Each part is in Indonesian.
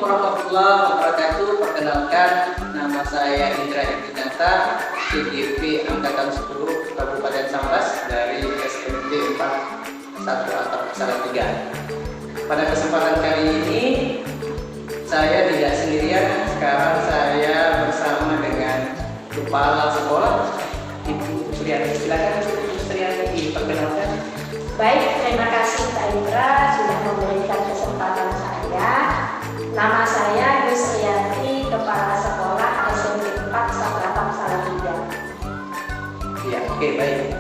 warahmatullahi wabarakatuh. Perkenalkan, nama saya Indra Epinata, CGP Angkatan 10 Kabupaten Sambas dari SMP 41 atau Salatiga. Pada kesempatan kali ini saya tidak sendirian. Sekarang saya bersama dengan Kepala Sekolah Ibu Suryani. Silakan Ibu Suryani diperkenalkan. Baik, terima kasih Pak Indra sudah memberikan kesempatan saya. Nama saya Yusriati, Kepala Sekolah SMP 4 Satrapam Salatiga. Ya, oke, baik.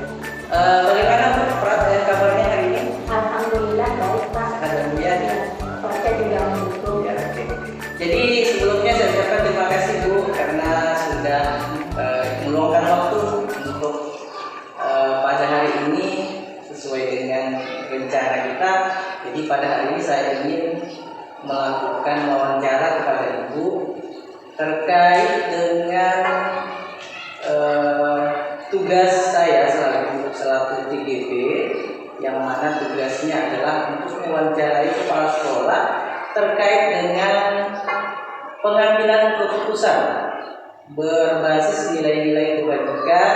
Bagaimana Bu kabarnya hari ini? Alhamdulillah baik Pak. Alhamdulillah. Ya. Saya juga mendukung. Ya, oke. Jadi sebelumnya saya ucapkan terima kasih Bu karena sudah meluangkan waktu untuk pada hari ini sesuai dengan rencana kita. Jadi pada hari ini saya ingin melakukan wawancara kepada Ibu terkait dengan tugas saya selaku TGP, yang mana tugasnya adalah untuk mewawancarai kepala sekolah terkait dengan pengambilan keputusan berbasis nilai-nilai kebajikan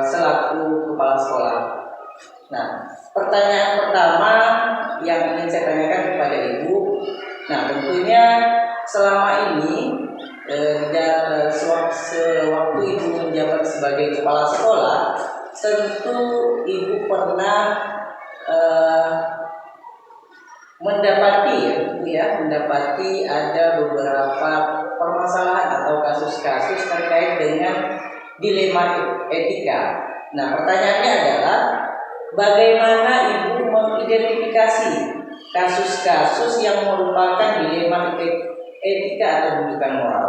selaku kepala sekolah. Nah, pertanyaan pertama yang ingin saya tanyakan kepada Ibu, nah tentunya selama ini sewaktu Ibu menjabat sebagai kepala sekolah, tentu Ibu pernah mendapati ada beberapa permasalahan atau kasus-kasus terkait dengan dilema etika. Nah, pertanyaannya adalah bagaimana Ibu mengidentifikasi kasus-kasus yang merupakan dilema etika atau rujukan moral?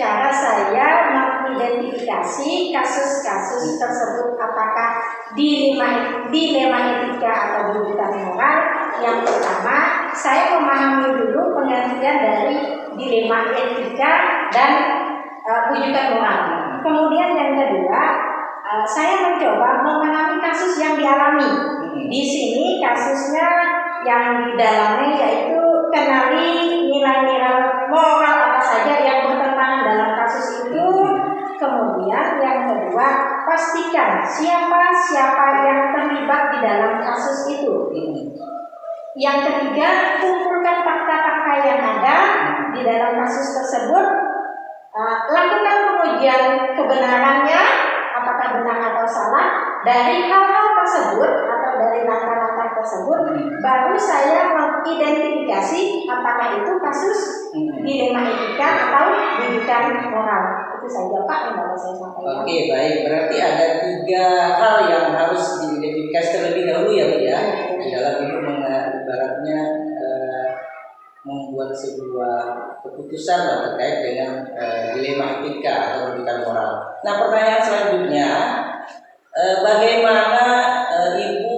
Cara saya mengidentifikasi kasus-kasus tersebut apakah dilema etika atau rujukan moral. Yang pertama, saya memahami dulu pengertian dari dilema etika dan rujukan moral. Kemudian yang kedua, saya mencoba memahami kasus yang dialami. Di sini kasusnya yang didalami yaitu kenali nilai-nilai moral apa saja yang bertentangan dalam kasus itu. Kemudian yang kedua, pastikan siapa yang terlibat di dalam kasus itu. Yang ketiga, kumpulkan fakta-fakta yang ada di dalam kasus tersebut. Lakukan pengujian kebenarannya, apakah benar atau salah. Dari hal-hal tersebut atau dari langkah-langkah tersebut, baru saya mengidentifikasi apakah itu kasus dilema etika atau rujukan moral. Itu saja Pak yang baru saya sampaikan. Oke, baik. Berarti ada 3 hal yang harus diidentifikasi terlebih dahulu ya Bu ya, di dalam Ibu ibaratnya membuat sebuah keputusan terkait dengan dilema etika atau rujukan moral. Nah, pertanyaan selanjutnya, bagaimana Ibu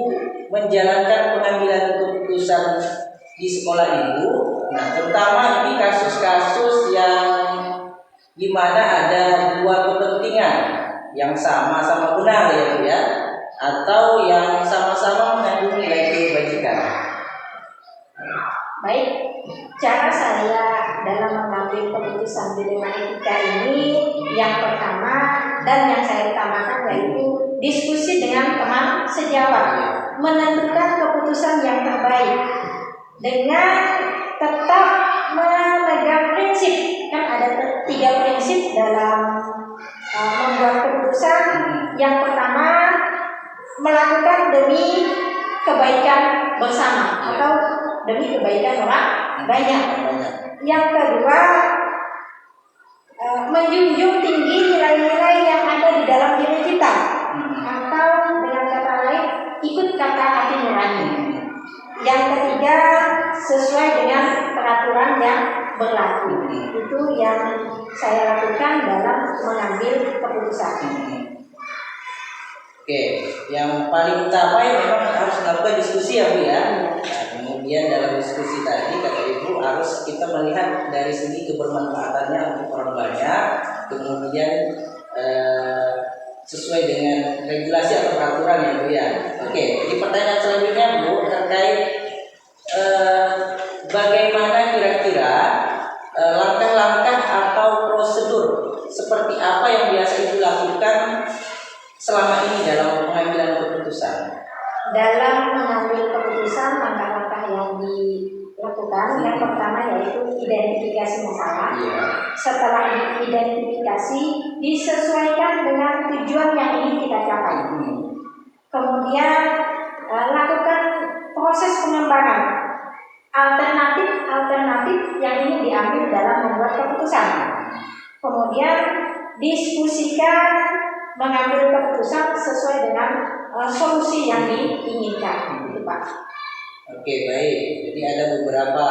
menjalankan pengambilan keputusan di sekolah Ibu? Nah, terutama ini kasus-kasus yang dimana ada 2 kepentingan yang sama-sama benar ya Bu ya, atau yang sama-sama mengandung nilai kebajikan. Baik, cara saya dalam mengambil keputusan dilema etika ini yang pertama dan yang saya utamakan yaitu diskusi dengan teman sejawat, menentukan keputusan yang terbaik dengan tetap memegang prinsip. Kan ada 3 prinsip dalam membuat keputusan. Yang pertama, melakukan demi kebaikan bersama atau demi kebaikan orang banyak. Yang kedua, menjunjung tinggi nilai-nilai yang ada di dalam diri kita, atau dengan kata lain, ikut kata hati nurani. Yang ketiga, sesuai dengan peraturan yang berlaku. Itu yang saya lakukan dalam mengambil keputusan. Oke, yang paling utama memang harus melakukan diskusi ya Bu ya. Nah, kemudian dalam diskusi tadi kata Ibu harus kita melihat dari segi kebermanfaatannya untuk orang banyak. Kemudian sesuai dengan regulasi atau peraturan ya Bu ya. Oke, jadi pertanyaan selanjutnya Bu terkait lakukan. Yang pertama yaitu identifikasi masalah. Iya. Setelah diidentifikasi, disesuaikan dengan tujuan yang ingin kita capai. Kemudian lakukan proses pengembangan alternatif yang ingin diambil dalam membuat keputusan. Kemudian diskusikan mengambil keputusan sesuai dengan solusi yang diinginkan, gitu Pak. Oke, baik. Jadi ada beberapa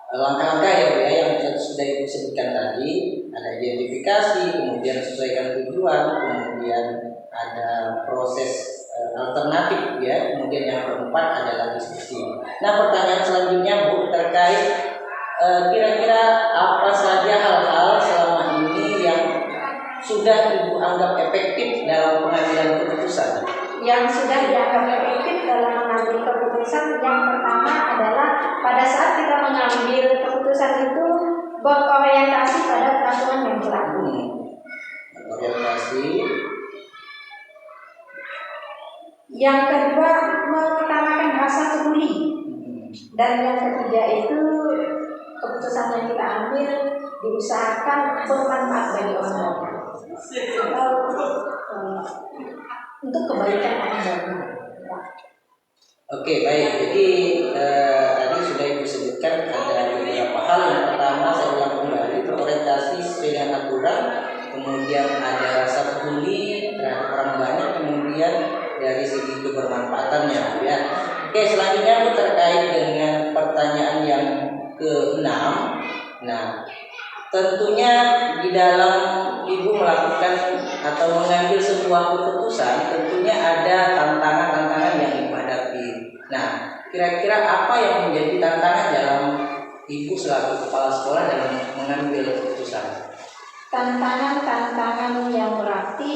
langkah-langkah ya Bu ya yang sudah Ibu sebutkan tadi. Ada identifikasi, kemudian sesuaikan tujuan, kemudian ada proses alternatif ya, kemudian yang keempat adalah diskusi. Nah, pertanyaan selanjutnya Bu terkait kira-kira apa saja hal-hal selama ini yang sudah Ibu anggap efektif dalam pengambilan keputusan? Yang sudah dianggap efektif dalam mengambil keputusan, yang pertama adalah pada saat kita mengambil keputusan itu berorientasi pada peraturan yang berlaku. Orientasi. Yang kedua, mengutamakan rasa peduli. Dan yang ketiga itu keputusan yang kita ambil diusahakan bermanfaat bagi orang lain. Untuk kebaikan orang lain. Oke, baik. Jadi tadi sudah Ibu sebutkan ada beberapa hal. Yang pertama saya ulang kembali, berorientasi sesuai dengan aturan, kemudian ada rasa peduli terhadap orang banyak, kemudian dari segi kebermanfaatannya, ya. Oke, selanjutnya Bu terkait dengan pertanyaan yang ke-6. Nah, tentunya di dalam Ibu melakukan atau mengambil sebuah keputusan, tentunya ada tantangan-tantangan yang Ibu hadapi. Nah, kira-kira apa yang menjadi tantangan dalam Ibu selaku kepala sekolah dalam mengambil keputusan? Tantangan-tantangan yang berarti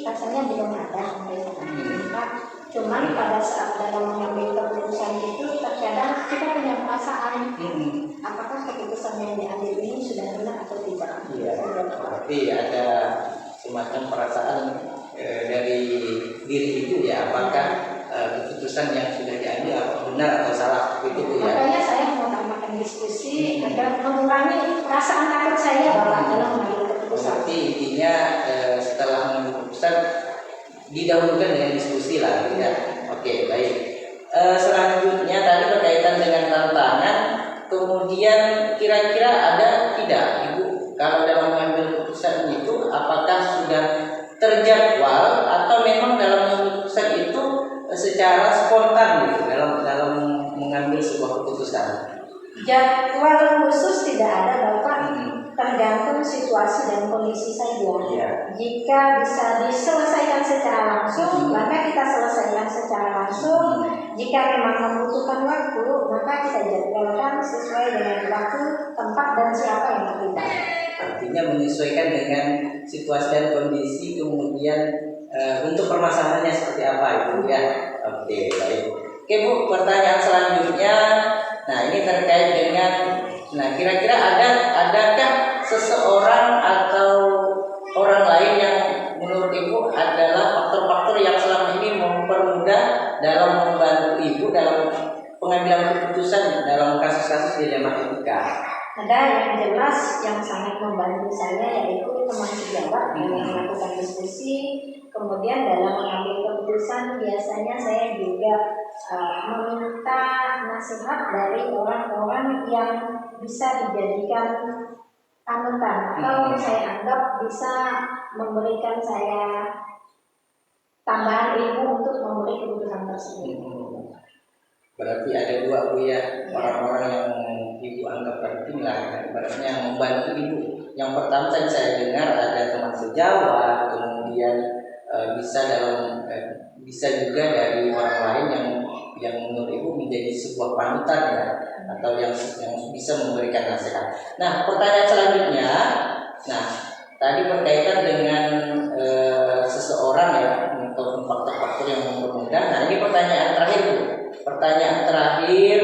rasanya belum ada sampai saat ini, Pak. Cuman pada saat dalam mengambil keputusan itu terkadang kita punya perasaan apakah keputusan yang diambil ini sudah benar atau tidak. Iya, berarti ada semacam perasaan dari diri Ibu ya, apakah keputusan yang sudah diambil apa benar atau salah itu Bu ya. Makanya saya mau tambahkan diskusi agar mengurangi perasaan takut saya bahwa dalam mengambil keputusan. Berarti intinya setelah mengambil keputusan didahulukan dengan diskusi lah ya. Oke, baik. Selanjutnya tadi berkaitan dengan tantangan, kemudian kira-kira ada tidak Ibu kalau dalam mengambil keputusan itu apakah sudah terjadwal atau memang dalam mengambil keputusan itu secara spontan gitu dalam mengambil sebuah keputusan? Jadwal khusus tidak ada Bapak, tergantung situasi dan kondisi saja. Jika bisa diselesaikan secara langsung, maka kita selesaikan secara langsung. Jika memang membutuhkan waktu, maka kita jadwalkan sesuai dengan waktu, tempat, dan siapa yang terlibat. Artinya menyesuaikan dengan situasi dan kondisi, kemudian untuk permasalahannya seperti apa itu ya. Oke, baik. Oke Bu, pertanyaan selanjutnya. Nah, ini terkait dengan, nah kira-kira adakah seseorang atau orang lain yang menurut Ibu adalah faktor-faktor yang selama ini mempermudah dalam membantu Ibu dalam pengambilan keputusan dalam kasus-kasus dilema etika? Ada yang jelas yang sangat membantu saya yaitu teman sejawat yang melakukan diskusi. Kemudian dalam mengambil keputusan biasanya saya juga meminta nasihat dari orang-orang yang bisa dijadikan panutan atau saya anggap bisa memberikan saya tambahan ilmu untuk memberi keputusan tersebut. Berarti ada dua Bu ya, orang-orang yang Ibu anggap penting lah, ibaratnya membantu Ibu. Yang pertama tadi saya dengar ada teman sejawat, kemudian bisa juga dari orang lain yang menurut Ibu menjadi sebuah panutan ya, atau yang bisa memberikan nasihat. Nah, pertanyaan selanjutnya, nah tadi berkaitan dengan seseorang ya, atau faktor-faktor yang mempermudah. Nah, ini pertanyaan terakhir Bu. Pertanyaan terakhir.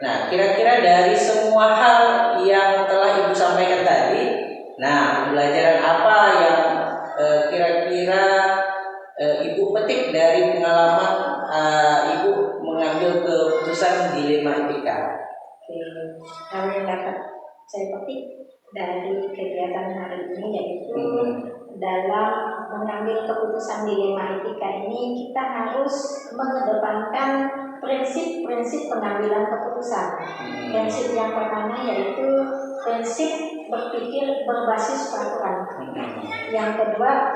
Nah, kira-kira dari semua hal yang telah Ibu sampaikan tadi, nah pembelajaran apa yang kira-kira Ibu petik dari pengalaman Ibu mengambil keputusan dilema etika? Oke, hal yang dapat saya petik dari kegiatan hari ini yaitu dalam mengambil keputusan dilema etika ini kita harus mengedepankan prinsip-prinsip pengambilan keputusan. Prinsip yang pertama yaitu prinsip berpikir berbasis peraturan. Yang kedua,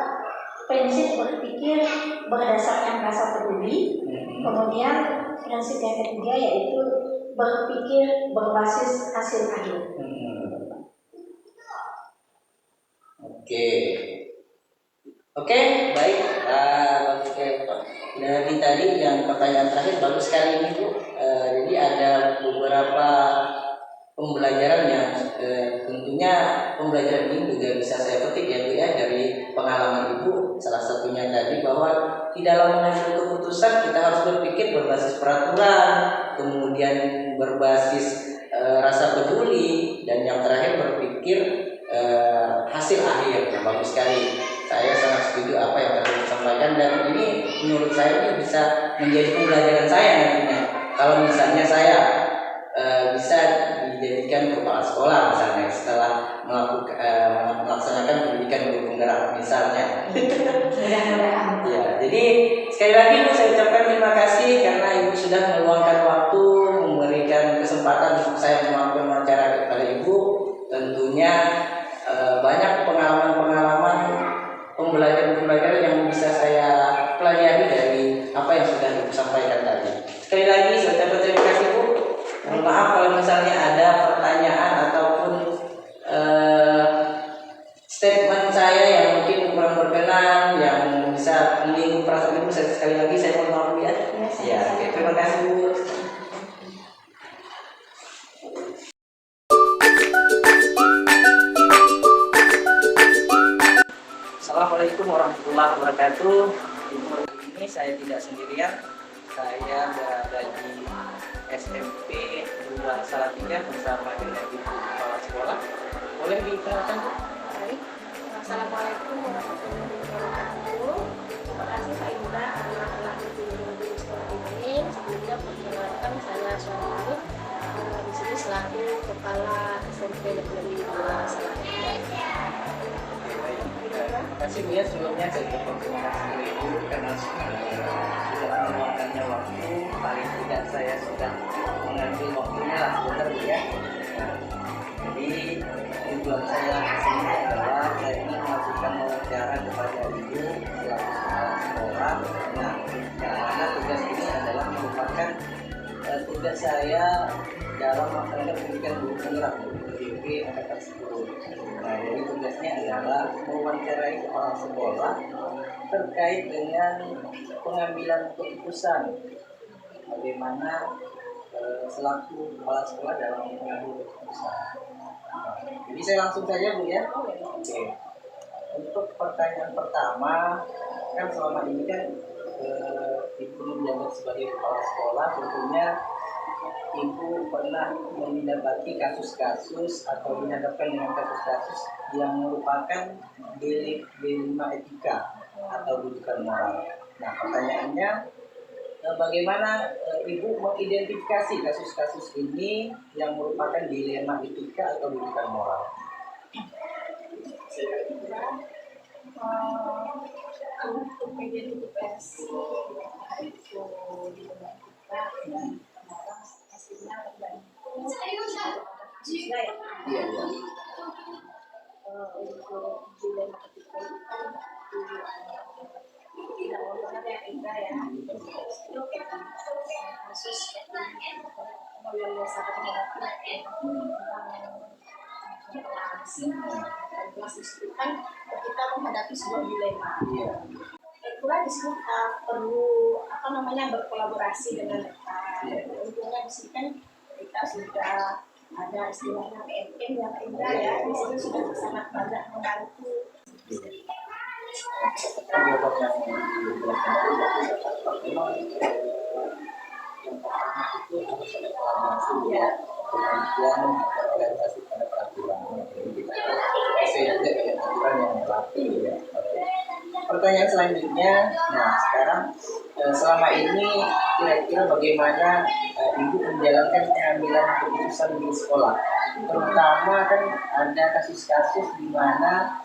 prinsip berpikir berdasarkan rasa peduli. Kemudian prinsip yang ketiga yaitu berpikir berbasis hasil akhir. Oke, baik. Dari tadi yang pertanyaan terakhir bagus sekali ini Bu. Jadi ada beberapa pembelajaran yang tentunya pembelajaran ini juga bisa saya petik ya Bu ya dari pengalaman Ibu. Salah satunya tadi bahwa di dalam mengambil keputusan kita harus berpikir berbasis peraturan, kemudian berbasis rasa peduli, dan yang terakhir berpikir hasil akhir. Bagus sekali. Saya sangat setuju apa yang tadi disampaikan, dan ini menurut saya ini bisa menjadi pembelajaran saya nantinya. Kalau misalnya saya bisa dijadikan kepala sekolah misalnya setelah melaksanakan pendidikan guru penggerak misalnya. Mudah-mudahan. Ya, jadi sekali lagi Bu, saya ucapkan terima kasih karena Ibu sudah meluangkan waktu, memberikan kesempatan untuk saya melakukan wawancara kepada Ibu. Tentunya banyak pengalaman-pengalaman, pembelajaran-pembelajaran yang bisa saya pelajari dari apa yang sudah Ibu sampaikan tadi. Sekali lagi saya ucapkan terima kasih Bu. Mohon maaf kalau misalnya ada pertanyaan ataupun statement saya yang mungkin kurang berkenan, yang bisa menyinggung perasaan Ibu. Sekali lagi saya mohon maaf ya. Ya, oke, terima kasih Bu. Assalamualaikum warahmatullahi wabarakatuh. Ini saya tidak sendirian. Saya berada di SMP 2 Salatiga bersama dengan Ibu Kepala Sekolah. Boleh diperkenalkan Bu? Baik, Assalamualaikum warahmatullahi wabarakatuh. Terima kasih Pak Indra karena telah dikunjungi di sekolah ini. Sebelumnya perkenalkan saya Suami di sini selaku Kepala SMP Negeri 2 Salatiga. Terima kasih Bu ya, sebelumnya saya ucapkan terima kasih dulu Ibu karena sudah meluangkannya waktu. Paling tidak saya sudah mengambil waktunya lah sebentar Bu ya. Jadi tujuan saya kesini adalah saya ingin melakukan wawancara kepada Ibu selaku kepala sekolah. Nah, yang mana tugas ini adalah merupakan tugas saya dalam melaksanakan pendidikan guru penggerak PDP angkatan 10. Nah, jadi tugasnya adalah mewawancarai kepala sekolah terkait dengan pengambilan keputusan bagaimana selaku kepala sekolah dalam mengambil keputusan. Nah, jadi saya langsung saja Bu ya. Oke. Untuk pertanyaan pertama, kan selama ini kan Ibu menjabat sebagai kepala sekolah, tentunya Ibu pernah mendapati kasus-kasus atau dihadapkan dengan kasus-kasus yang merupakan dilema etika atau rujukan moral. Nah, pertanyaannya, bagaimana Ibu mengidentifikasi kasus-kasus ini yang merupakan dilema etika atau rujukan moral? Untuk identifikasi itu dilema etika dan moral pastinya tergantung kasusnya ya. Untuk dilema etika itu kan tidak merupakan yang indah ya. Itu kasus yang biasa terhadap kelas itu kan kita menghadapi sebuah dilema. Itulah di sini perlu berkolaborasi dengan untungnya di sini kan kita sudah ada istilahnya PMM yang indah ya, di sini sudah sangat banyak membantu. Ya, kemudian orientasi pada peraturan. Sesuai dengan aturan yang berlaku ya. Oke. Pertanyaan selanjutnya, nah sekarang selama ini kira-kira bagaimana ibu menjalankan pengambilan keputusan di sekolah. Terutama kan ada kasus-kasus di mana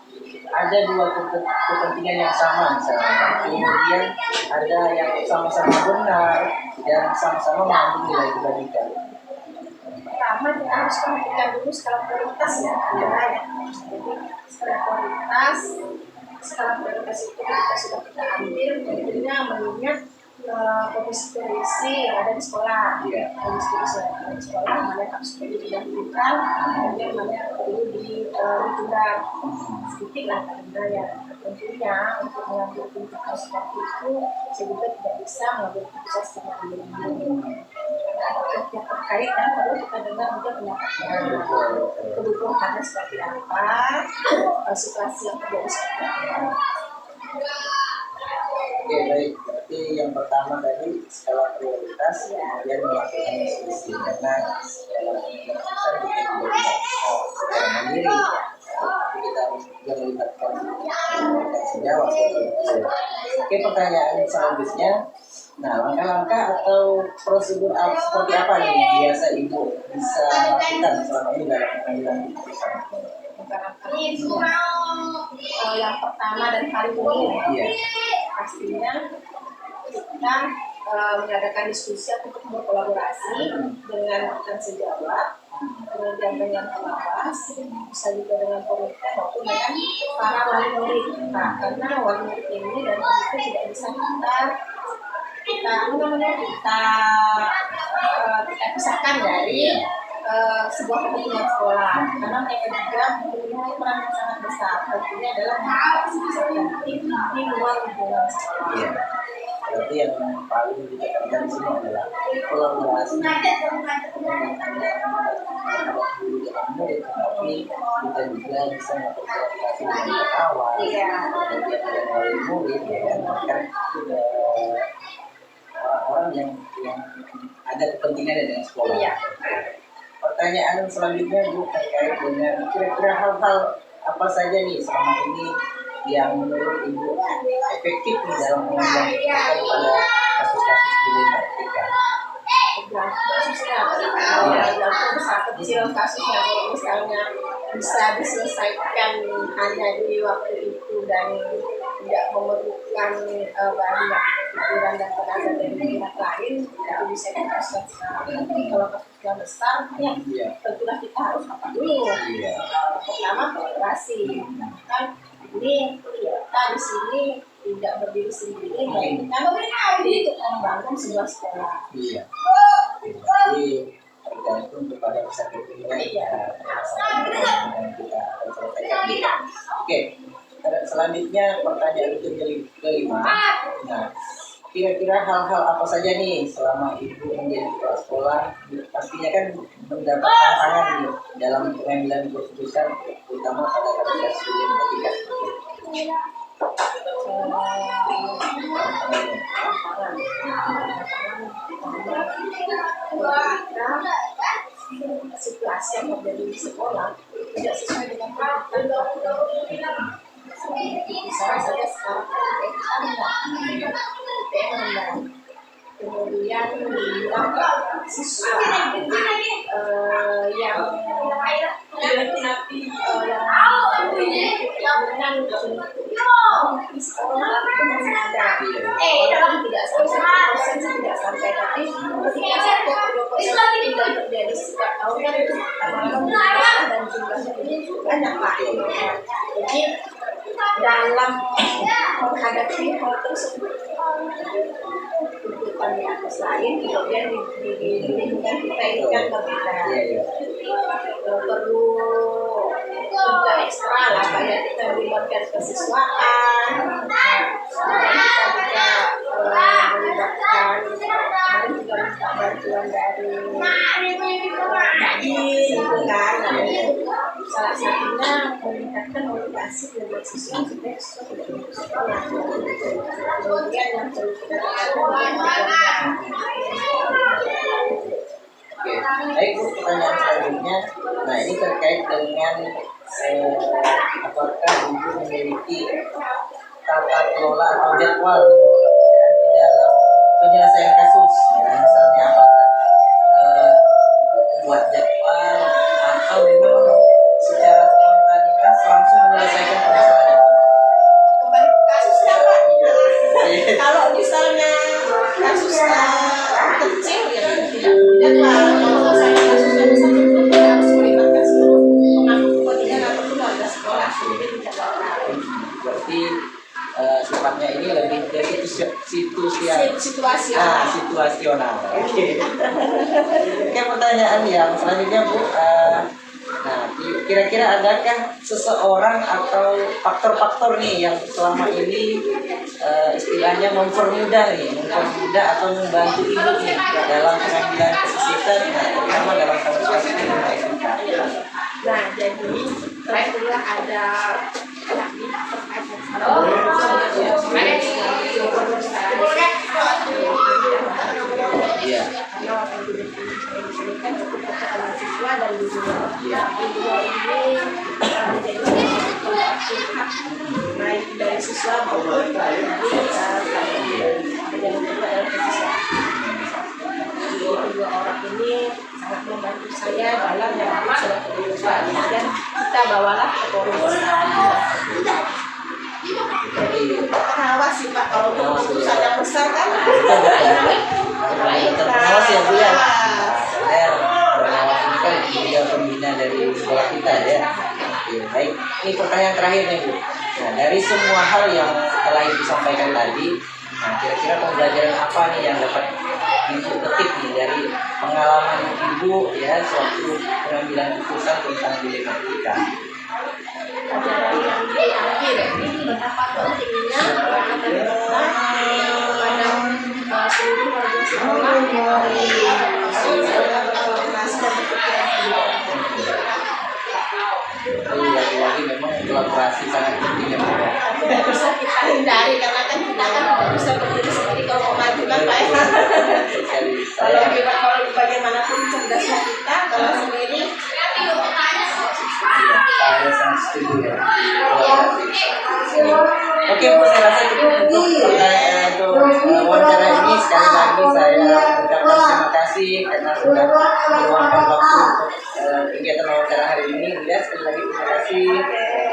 ada dua kepentingan yang sama misalnya, kemudian ada yang sama-sama benar dan sama-sama mengandung nilai kebaikan. Pertama kita harus perhatikan dulu skala prioritas ya. Jadi skala prioritas itu kita ambil tentunya mengingat kondisi yang ada di sekolah. Kondisi yang ada di sekolah mana yang harus didahulukan, kemudian mana yang perlu ditunda sedikit lah karena ya tentunya untuk mengambil keputusan seperti itu saya juga tidak bisa mengambil keputusan secara buru-buru. Ada pihak terkait dan perlu kita dengar juga pendapatnya, kebutuhannya seperti apa, situasi yang terjadi seperti apa. Oke, baik. Berarti yang pertama tadi skala prioritas, kemudian melakukan diskusi karena dalam keputusan kita juga tidak secara mandiri. Tapi kita harus juga melibatkan sejawat. Oke, pertanyaan selanjutnya. Nah, langkah-langkah atau prosedur seperti apa nih yang biasa ibu bisa lakukan selama ini dalam pengambilan keputusan? Yang pertama dan paling umum pastinya kita mengadakan diskusi untuk berkolaborasi dengan rekan sejawat, kemudian dengan pengawas, bisa juga dengan komite maupun dengan para wali murid kita, karena wali murid ini dan komite tidak bisa kita pisahkan dari sebuah kepentingan sekolah, karena mereka juga memiliki peran yang sangat besar. Tentunya adalah mengatasi di luar lingkungan sekolah. Berarti yang paling ditekankan di sini adalah kolaborasi tapi kita juga bisa berkolaborasi dengan kawan, kemudian dengan wali murid, dan bahkan orang-orang yang ada kepentingan dengan sekolah. Pertanyaan selanjutnya Bu terkait dengan kira-kira hal-hal apa saja nih selama ini yang menurut Ibu efektif nih dalam pengambilan keputusan pada kasus-kasus dilematika. Kecil kasusnya kalau misalnya bisa diselesaikan hanya di waktu itu dan tidak memerlukan banyak pikiran dan tenaga dari pihak lain, itu bisa kita selesaikan. Tapi kalau kasusnya besar, ya tentulah kita harus apa dulu. Pertama kolaborasi, kan ini kita di sini tidak berdiri sendiri, melainkan untuk membangun sebuah sekolah. Jadi tergantung kepada kesatuan yang kita akan selesaikan. Oke, selanjutnya pertanyaan itu kelima. Nah, kira-kira hal-hal apa saja nih selama Ibu menjadi kepala sekolah pastinya kan mendapat tantangan nih dalam pengambilan keputusan terutama pada kasus dilematika seperti itu. Situasi yang terjadi di sekolah tidak sesuai dengan tuntutan. Misalnya saja sekarang kita rendah, kemudian dibilang siswa yang di sekolah itu masih ada, tidak sampai tapi ketika 1-2% tidak terjadi setiap tahun kan itu dan jumlahnya banyak Pak. Jadi dalam menghadapi hal tersebut tuntutan di atas lain, kemudian di lingkungan kita ini kan berbeda, perlu kerja ekstra lah, kayak kita melibatkan kesiswaan, dan kita juga melibatkan kemarin juga minta bantuan dari lingkungan, salah satunya meningkatkan motivasi dari siswa supaya siswa tidak putus sekolah. Kemudian yang perlu kita lakukan adalah Baik, pertanyaan selanjutnya. Nah, ini terkait dengan apakah Ibu memiliki tata kelola atau jadwal di dalam penyelesaian kasus. Ya, misalnya apakah buat jadwal atau memang secara spontanitas langsung menyelesaikan permasalahan? Kembali ke kasusnya Pak. Iya. Kalau misalnya kasus kecil ya tidak jadwal. Kalau misalnya kasusnya besar tentu kita harus melibatkan seluruh pemangku kepentingan atau keluarga sekolah. Jadi tidak jadwal. Berarti sifatnya ini lebih ke Situasi. situasional. Oke. Oke, pertanyaan yang selanjutnya Bu. Nah, kira-kira adakah seseorang atau faktor-faktor nih yang selama ini istilahnya mempermudah atau membantu ibu nih dalam pengambilan keputusan, nah, terutama dalam kasus-kasus ini SMK? Nah, jadi alhamdulillah ada Iya. karena waktu ini kan cukup persoalan siswa dan guru. Iya. Guru ini menjadi baik dari siswa maupun dari yang kedua adalah siswa. Kedua orang ini sangat membantu saya dalam mengambil surat keputusan dan kita bawalah ke forum pengawas sih Pak kalau keputusan yang besar kan. Pengawas ya Bu ya. Pengawas ini kan juga pembina dari sekolah kita ya. Oke, baik. Ini pertanyaan terakhir nih Bu. Nah, dari semua hal yang telah Ibu sampaikan tadi, nah kira-kira pembelajaran apa nih yang dapat Ibu petik nih dari pengalaman Ibu ya suatu pengambilan keputusan tentang dilematika? Pelajaran yang diambil betapa pentingnya kepada seluruh warga sekolah Lagi-lagi memang kolaborasi sangat penting ya Bu ya. tidak bisa kita hindari karena kan kita kan tidak bisa berdiri sendiri kalau mau maju kan Pak. Kalau bagaimanapun cerdasnya kita kalau sendiri Saya sangat setuju ya. Oke Bu, saya rasa cukup untuk wawancara ini. Sekali lagi saya ucapkan terima kasih karena sudah meluangkan waktu untuk kegiatan wawancara hari ini. Ya, sekali lagi terima kasih.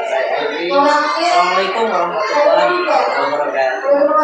Saya Alwi. Assalamualaikum warahmatullahi wabarakatuh.